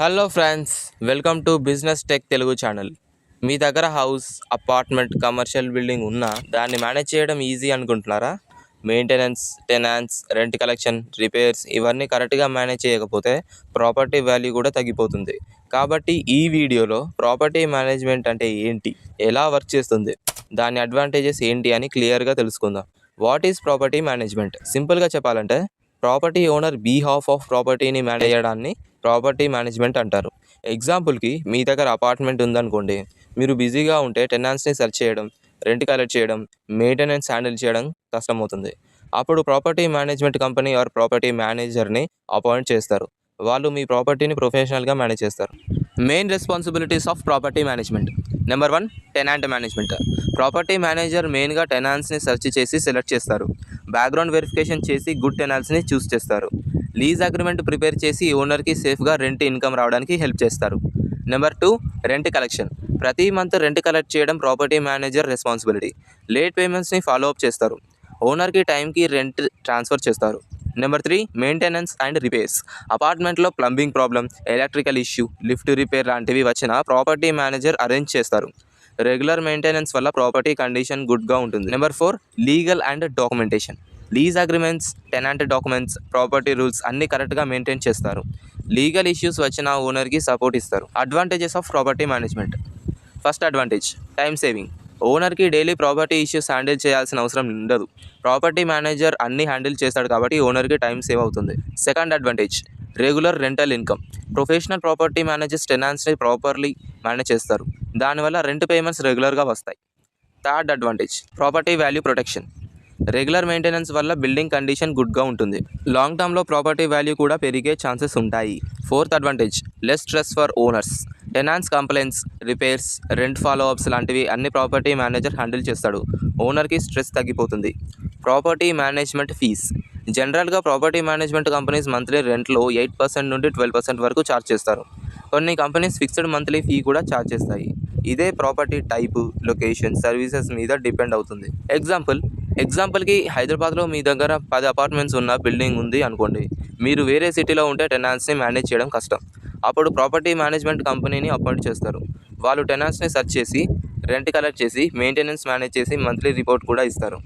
Hello friends, welcome to business tech Telugu channel. మీ దగ్గర house, apartment, commercial building ఉన్నా దాన్ని మేనేజ్ చేయడం ఈజీ అనుకుంటున్నారా? మెయింటెనెన్స్, టెనాన్స్, రెంట్ కలెక్షన్, రిపేర్స్ ఇవన్నీ కరెక్ట్గా మేనేజ్ చేయకపోతే ప్రాపర్టీ వాల్యూ కూడా తగ్గిపోతుంది. కాబట్టి ఈ వీడియోలో ప్రాపర్టీ మేనేజ్మెంట్ అంటే ఏంటి, ఎలా వర్క్ చేస్తుంది, దాని అడ్వాంటేజెస్ ఏంటి అని క్లియర్గా తెలుసుకుందాం. What is property management? సింపుల్గా చెప్పాలంటే ప్రాపర్టీ ఓనర్ బిహాఫ్ ఆఫ్ ప్రాపర్టీని మేనేజ్ చేయడాన్ని ప్రాపర్టీ మేనేజ్మెంట్ అంటారు. ఎగ్జాంపుల్కి మీ దగ్గర అపార్ట్మెంట్ ఉందనుకోండి, మీరు బిజీగా ఉంటే టెనాన్స్ని సెర్చ్ చేయడం, రెంట్ కలెక్ట్ చేయడం, మెయింటెనెన్స్ హ్యాండిల్ చేయడం కష్టమవుతుంది. అప్పుడు property management company or property మేనేజర్ని అపాయింట్ చేస్తారు. వాళ్ళు మీ ప్రాపర్టీని ప్రొఫెషనల్గా మేనేజ్ చేస్తారు. Main responsibilities of property management. Number 1, tenant management. Property manager మెయిన్గా టెనాన్స్ని సెర్చ్ చేసి సెలెక్ట్ చేస్తారు. బ్యాక్గ్రౌండ్ వెరిఫికేషన్ చేసి గుడ్ టెనాన్స్ని చూస్ చేస్తారు. లీజ్ అగ్రిమెంట్ ప్రిపేర్ చేసి ఓనర్కి సేఫ్గా రెంట్ ఇన్కమ్ రావడానికి హెల్ప్ చేస్తారు. Number 2, rent collection. ప్రతి మంత్ రెంట్ కలెక్ట్ చేయడం ప్రాపర్టీ మేనేజర్ రెస్పాన్సిబిలిటీ. లేట్ పేమెంట్స్ని ఫాలో అప్ చేస్తారు. ఓనర్కి టైంకి రెంట్ ట్రాన్స్ఫర్ చేస్తారు. Number 3, maintenance and repairs. అపార్ట్మెంట్లో plumbing problem, electrical issue, lift repair లాంటివి వచ్చినా ప్రాపర్టీ మేనేజర్ అరేంజ్ చేస్తారు. రెగ్యులర్ మెయింటెనెన్స్ వల్ల ప్రాపర్టీ కండిషన్ గుడ్గా ఉంటుంది. Number 4, legal and documentation. Lease agreements, tenant documents, property rules అన్నీ కరెక్ట్గా మెయింటైన్ చేస్తారు. లీగల్ ఇష్యూస్ వచ్చినా ఓనర్కి సపోర్ట్ ఇస్తారు. Advantages of property management. First advantage, time saving. ఓనర్కి డైలీ ప్రాపర్టీ ఇష్యూస్ హ్యాండిల్ చేయాల్సిన అవసరం ఉండదు. ప్రాపర్టీ మేనేజర్ అన్నీ హ్యాండిల్ చేస్తాడు కాబట్టి ఓనర్కి టైం సేవ్ అవుతుంది. Second advantage, regular rental income. Professional property managers టెనాన్స్ని ప్రాపర్లీ మేనేజ్ చేస్తారు. దానివల్ల రెంట్ పేమెంట్స్ రెగ్యులర్గా వస్తాయి. Third advantage, property value protection. Regular maintenance వల్ల బిల్డింగ్ కండిషన్ గుడ్గా ఉంటుంది. లాంగ్ టర్మ్లో ప్రాపర్టీ వాల్యూ కూడా పెరిగే ఛాన్సెస్ ఉంటాయి. Fourth advantage, less stress for owners. Tenants complaints, repairs, rent follow ups లాంటివి అన్ని ప్రాపర్టీ మేనేజర్ హ్యాండిల్ చేస్తాడు. ఓనర్కి స్ట్రెస్ తగ్గిపోతుంది. Property management fees. జనరల్గా ప్రాపర్టీ మేనేజ్మెంట్ కంపెనీస్ మంత్లీ రెంట్లో 8% నుండి 12% వరకు ఛార్జ్ చేస్తారు. కొన్ని కంపెనీస్ ఫిక్స్డ్ మంత్లీ ఫీ కూడా ఛార్జ్ చేస్తాయి. ఇదే ప్రాపర్టీ టైపు, లొకేషన్, సర్వీసెస్ మీద డిపెండ్ అవుతుంది. ఎగ్జాంపుల్కి హైదరాబాద్లో మీ దగ్గర 10 అపార్ట్మెంట్స్ ఉన్న బిల్డింగ్ ఉంది అనుకోండి. మీరు వేరే సిటీలో ఉంటే టెనాన్స్ని మేనేజ్ చేయడం కష్టం. అప్పుడు ప్రాపర్టీ మేనేజ్మెంట్ కంపెనీని అపాయింట్ చేస్తారు. వాళ్ళు టెనాన్స్ని సెర్చ్ చేసి, రెంట్ కలెక్ట్ చేసి, మెయింటెనెన్స్ మేనేజ్ చేసి మంత్లీ రిపోర్ట్ కూడా ఇస్తారు.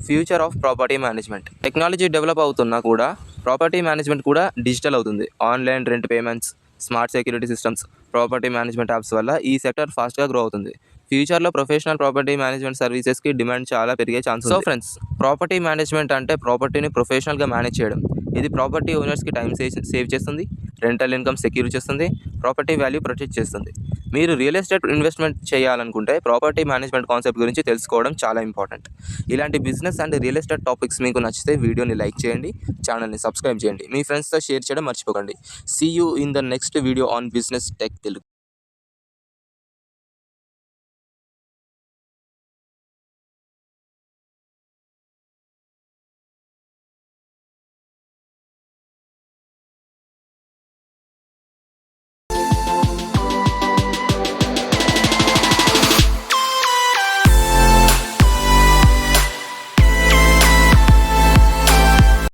Future of property management. Technology develop అవుతున్నా కూడా ప్రాపర్టీ మేనేజ్మెంట్ కూడా డిజిటల్ అవుతుంది. Online rent payments, smart security systems, property management apps వల్ల ఈ సెక్టర్ ఫాస్ట్గా గ్రో అవుతుంది. ఫ్యూచర్లో ప్రొఫెషనల్ ప్రాపర్టీ మేనేజ్మెంట్ సర్వీసెస్కి డిమాండ్ చాలా పెరిగే chance. So friends, property management అంటే ప్రాపర్టీని ప్రొఫెషనల్గా మేనేజ్ చేయడం. ఇది ప్రాపర్టీ ఓనర్స్కి టైం సేవ్ చేస్తుంది, రెంటల్ ఇన్కమ్ సెక్యూర్ చేస్తుంది, ప్రాపర్టీ వాల్యూ ప్రొటెక్ట్ చేస్తుంది. మీరు రియల్ ఎస్టేట్ ఇన్వెస్ట్మెంట్ చేయాలనుకుంటే ప్రాపర్టీ మేనేజ్మెంట్ కాన్సెప్ట్ గురించి తెలుసుకోవడం చాలా ఇంపార్టెంట్. ఇలాంటి business and real estate topics మీకు నచ్చితే వీడియోని లైక్ చేయండి, ఛానల్ని సబ్స్క్రైబ్ చేయండి, మీ ఫ్రెండ్స్తో షేర్ చేయడం మర్చిపోకండి. See you in the next video on business tech Telugu.